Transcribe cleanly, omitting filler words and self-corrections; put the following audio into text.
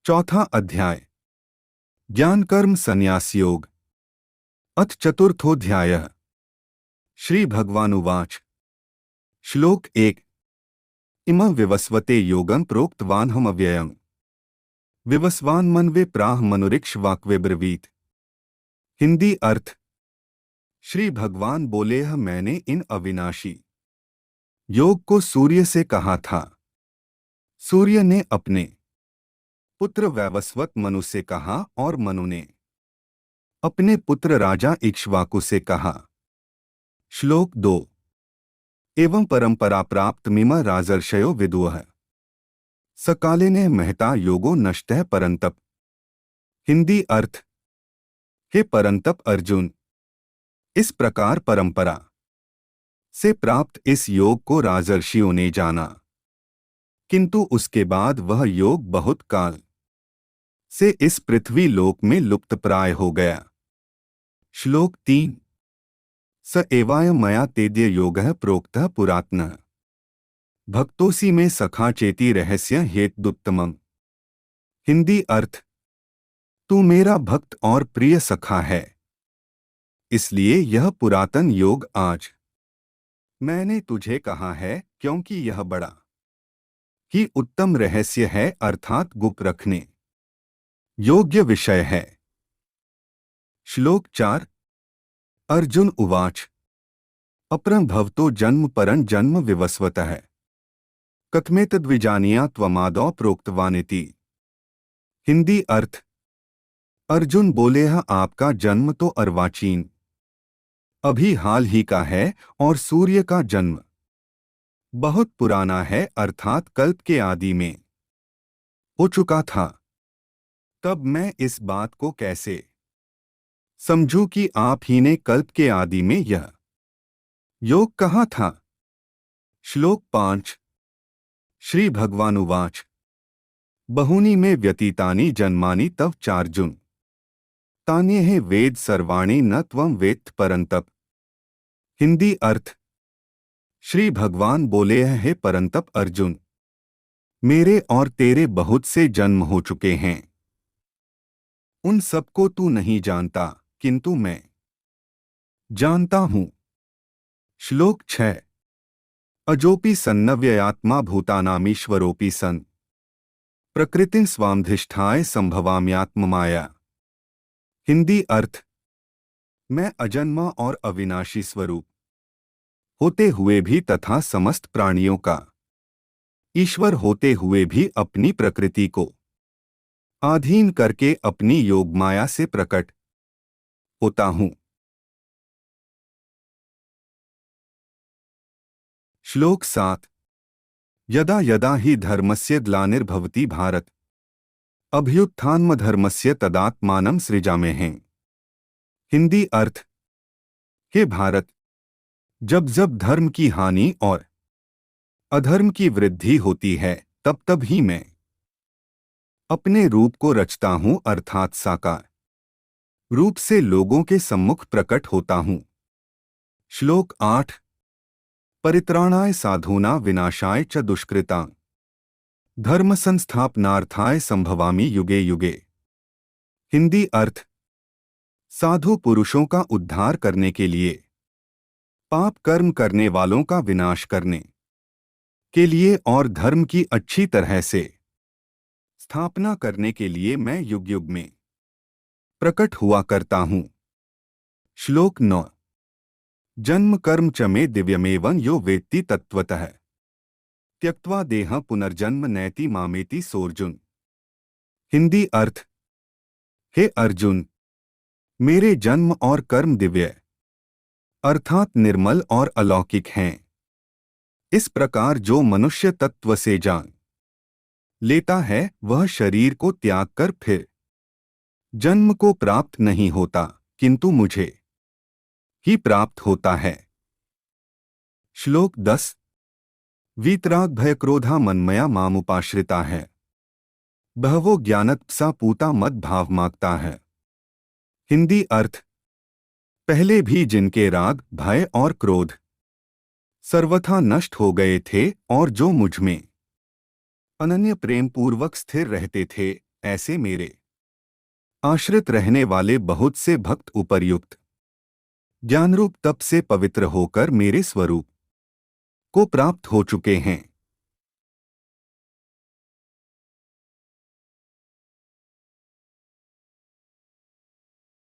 चौथा अध्याय ज्ञान कर्म संन्यास योग। अथ चतुर्थोऽध्यायः। श्री भगवानुवाच। श्लोक 1। इमं विवस्वते योगं प्रोक्तवानहमव्ययम्। विवस्वान मनवे प्राह मनुरिक्ष वाक्वे ब्रवीत। हिंदी अर्थ। श्री भगवान बोले, मैंने इन अविनाशी योग को सूर्य से कहा था। सूर्य ने अपने पुत्र वैवस्वत मनु से कहा और मनु ने अपने पुत्र राजा इक्ष्वाकु से कहा। श्लोक 2। एवं परंपरा प्राप्त मिमा राजर्षयो विदुः। सकाले ने महता योगो नष्टः परंतप। हिंदी अर्थ। हे परंतप अर्जुन, इस प्रकार परंपरा से प्राप्त इस योग को राजर्षियों ने जाना, किंतु उसके बाद वह योग बहुत काल से इस पृथ्वी लोक में लुप्तप्राय हो गया। श्लोक 3। स एवाय मया तेद्य योगः प्रोक्तः पुरातनः। भक्तोसी में सखा चेती रहस्य हेतुत्तमम्। हिंदी अर्थ। तू मेरा भक्त और प्रिय सखा है, इसलिए यह पुरातन योग आज मैंने तुझे कहा है, क्योंकि यह बड़ा ही उत्तम रहस्य है, अर्थात गुप्त रखने योग्य विषय है। श्लोक 4। अर्जुन उवाच। अपरं भवतो जन्म परं जन्म विवस्वतः। कथमेतद्विजानीया त्वमादौ प्रोक्तवानिति। हिंदी अर्थ। अर्जुन बोले, आपका जन्म तो अर्वाचीन अभी हाल ही का है और सूर्य का जन्म बहुत पुराना है, अर्थात कल्प के आदि में हो चुका था। तब मैं इस बात को कैसे समझूं कि आप ही ने कल्प के आदि में यह योग कहा था। श्लोक 5। श्री भगवानुवाच। बहूनि मे व्यतीतानि जन्मानि तव चार्जुन। तान्येह वेद सर्वाणि न त्वं वेत्थ परंतप। हिंदी अर्थ। श्री भगवान बोले, हे परंतप अर्जुन, मेरे और तेरे बहुत से जन्म हो चुके हैं, उन सबको तू नहीं जानता, किंतु मैं जानता हूं। श्लोक 6। अजोपि सन्नव्ययात्मा भूतानामीश्वरोऽपि सन् प्रकृतिं स्वामधिष्ठाय संभवाम्यात्ममाया। हिंदी अर्थ। मैं अजन्मा और अविनाशी स्वरूप होते हुए भी तथा समस्त प्राणियों का ईश्वर होते हुए भी अपनी प्रकृति को आधीन करके अपनी योगमाया से प्रकट होता हूं। श्लोक 7। यदा यदा हि धर्मस्य ग्लानिर्भवति भारत अभ्युत्थानमधर्मस्य तदात्मानं सृजाम्यहम्। हिंदी अर्थ। हे भारत, जब जब धर्म की हानि और अधर्म की वृद्धि होती है, तब तब ही मैं अपने रूप को रचता हूं, अर्थात साकार रूप से लोगों के सम्मुख प्रकट होता हूं। श्लोक 8। परित्राणाय साधूना विनाशाय च दुष्कृतां धर्म संस्थापनार्थाय संभवामि युगे युगे। हिंदी अर्थ। साधु पुरुषों का उद्धार करने के लिए, पाप कर्म करने वालों का विनाश करने के लिए और धर्म की अच्छी तरह से स्थापना करने के लिए मैं युग युग में प्रकट हुआ करता हूं। श्लोक 9। जन्म कर्म च मे दिव्यमेवं यो वेत्ति तत्त्वतः त्यक्त्वा देह पुनर्जन्म नैति मामेति सोऽर्जुन। हिंदी अर्थ। हे अर्जुन, मेरे जन्म और कर्म दिव्य अर्थात निर्मल और अलौकिक हैं। इस प्रकार जो मनुष्य तत्व से जान लेता है, वह शरीर को त्याग कर फिर जन्म को प्राप्त नहीं होता, किंतु मुझे ही प्राप्त होता है। श्लोक 10। वीतराग भयक्रोधा मन्मया मामुपाश्रिता है बहवो ज्ञानतपसा पूता मद भाव मांगता है। हिंदी अर्थ। पहले भी जिनके राग, भय और क्रोध सर्वथा नष्ट हो गए थे और जो मुझ में अनन्य प्रेम पूर्वक स्थिर रहते थे, ऐसे मेरे आश्रित रहने वाले बहुत से भक्त उपर्युक्त ज्ञानरूप तप से पवित्र होकर मेरे स्वरूप को प्राप्त हो चुके हैं।